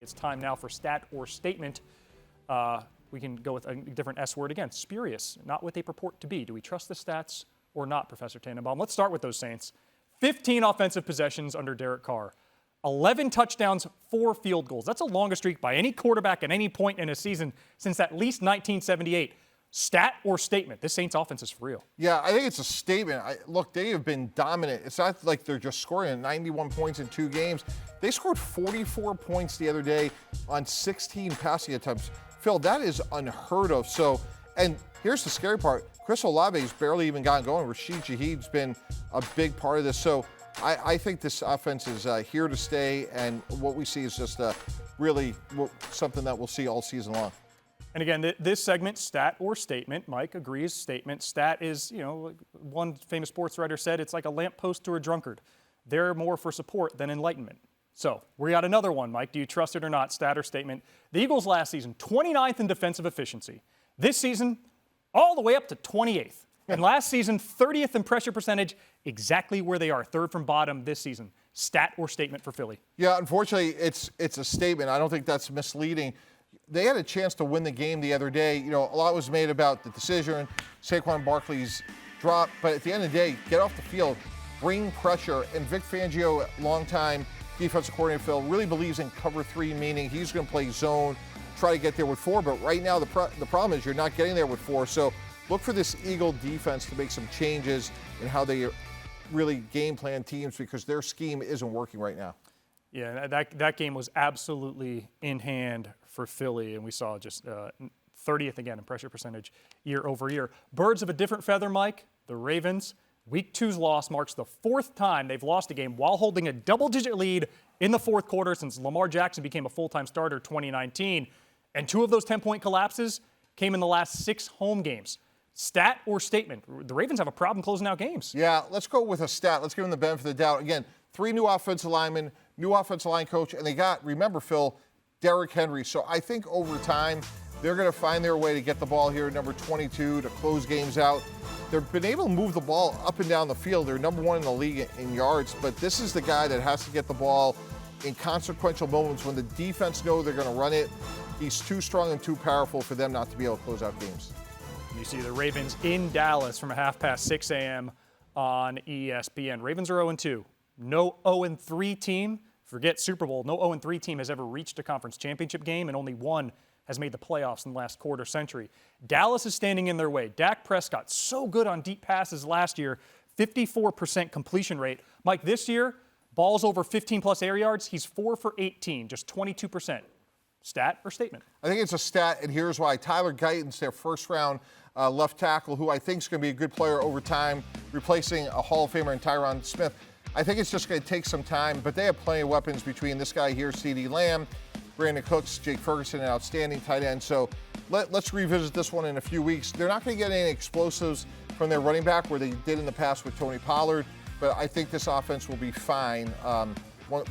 It's time now for stat or statement. We can go with a different S word again. Spurious, not what they purport to be. Do we trust the stats or not, Professor Tannenbaum? Let's start with those Saints. 15 offensive possessions under Derek Carr. 11 touchdowns, 4 field goals. That's the longest streak by any quarterback at any point in a season since at least 1978. Stat or statement? This Saints offense is for real. Yeah, I think it's a statement. Look, they have been dominant. It's not like they're just scoring 91 points in 2 games. They scored 44 points the other day on 16 passing attempts. Phil, that is unheard of. So, and here's the scary part. Chris Olave's barely even gotten going. Rashid Shaheed's been a big part of this. So I think this offense is here to stay, and what we see is just really something that we'll see all season long. And again, this segment, stat or statement, Mike agrees, statement. Stat is, one famous sports writer said, it's like a lamppost to a drunkard. They're more for support than enlightenment. So we got another one, Mike. Do you trust it or not, stat or statement? The Eagles last season, 29th in defensive efficiency. This season, all the way up to 28th. And last season, 30th in pressure percentage, exactly where they are, third from bottom this season. Stat or statement for Philly? Yeah, unfortunately, it's a statement. I don't think that's misleading. They had a chance to win the game the other day. A lot was made about the decision, Saquon Barkley's drop, but at the end of the day, get off the field, bring pressure. And Vic Fangio, longtime defensive coordinator, Phil, really believes in cover 3, meaning he's going to play zone, try to get there with 4. But right now, the problem is you're not getting there with 4. So look for this Eagle defense to make some changes in how they really game plan teams, because their scheme isn't working right now. Yeah, that game was absolutely in hand for Philly, and we saw just 30th again in pressure percentage year over year. Birds of a different feather, Mike, the Ravens. Week 2's loss marks the 4th time they've lost a game while holding a double-digit lead in the 4th quarter since Lamar Jackson became a full-time starter 2019. And 2 of those 10-point collapses came in the last 6 home games. Stat or statement? The Ravens have a problem closing out games. Yeah, let's go with a stat. Let's give them the benefit of the doubt. Again, 3 new offensive linemen, new offensive line coach, and they got, remember, Phil, Derrick Henry. So I think over time, they're going to find their way to get the ball here at number 22 to close games out. They've been able to move the ball up and down the field. They're number 1 in the league in yards, but this is the guy that has to get the ball in consequential moments when the defense know they're going to run it. He's too strong and too powerful for them not to be able to close out games. You see the Ravens in Dallas from 6:30 a.m. on ESPN. Ravens are 0-2. No 0-3 team, forget Super Bowl, no 0-3 team has ever reached a conference championship game, and only one has made the playoffs in the last quarter century. Dallas is standing in their way. Dak Prescott, so good on deep passes last year, 54% completion rate. Mike, this year, balls over 15-plus air yards, he's 4 for 18, just 22%. Stat or statement? I think it's a stat, and here's why. Tyler Guyton's their first-round left tackle, who I think is going to be a good player over time, replacing a Hall of Famer in Tyron Smith. I think it's just going to take some time, but they have plenty of weapons between this guy here, CeeDee Lamb, Brandon Cooks, Jake Ferguson, an outstanding tight end. So let's revisit this one in a few weeks. They're not going to get any explosives from their running back where they did in the past with Tony Pollard, but I think this offense will be fine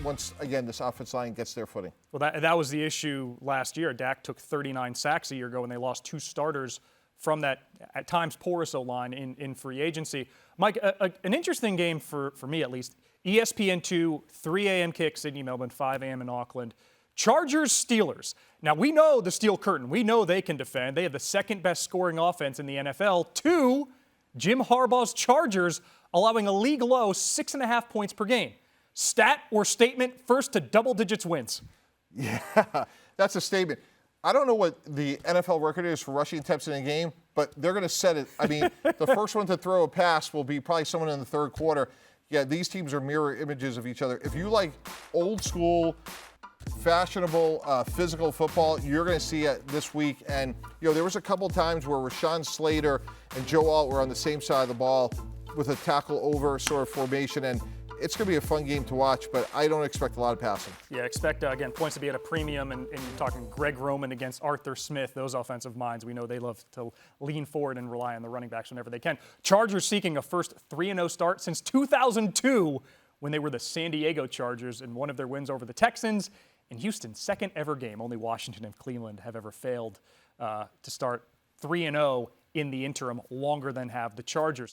once, again, this offense line gets their footing. Well, that was the issue last year. Dak took 39 sacks a year ago, and they lost 2 starters from that, at times, porous O-line in free agency. Mike, an interesting game for me at least. ESPN 2, 3 a.m. kick, Sydney, Melbourne, 5 a.m. in Auckland. Chargers, Steelers. Now, we know the Steel Curtain. We know they can defend. They have the 2nd best scoring offense in the NFL. 2, Jim Harbaugh's Chargers, allowing a league low 6.5 points per game. Stat or statement, first to double digits wins? Yeah, that's a statement. I don't know what the NFL record is for rushing attempts in a game, but they're going to set it. I mean, the first one to throw a pass will be probably someone in the 3rd quarter. Yeah, these teams are mirror images of each other. If you like old school, fashionable, physical football, you're going to see it this week. And, there was a couple times where Rashawn Slater and Joe Alt were on the same side of the ball with a tackle over sort of formation, and it's going to be a fun game to watch, but I don't expect a lot of passing. Yeah, expect, again, points to be at a premium, and you're talking Greg Roman against Arthur Smith, those offensive minds. We know they love to lean forward and rely on the running backs whenever they can. Chargers seeking a first 3-0 start since 2002 when they were the San Diego Chargers in one of their wins over the Texans. In Houston's 2nd ever game, only Washington and Cleveland have ever failed to start 3-0 in the interim longer than have the Chargers.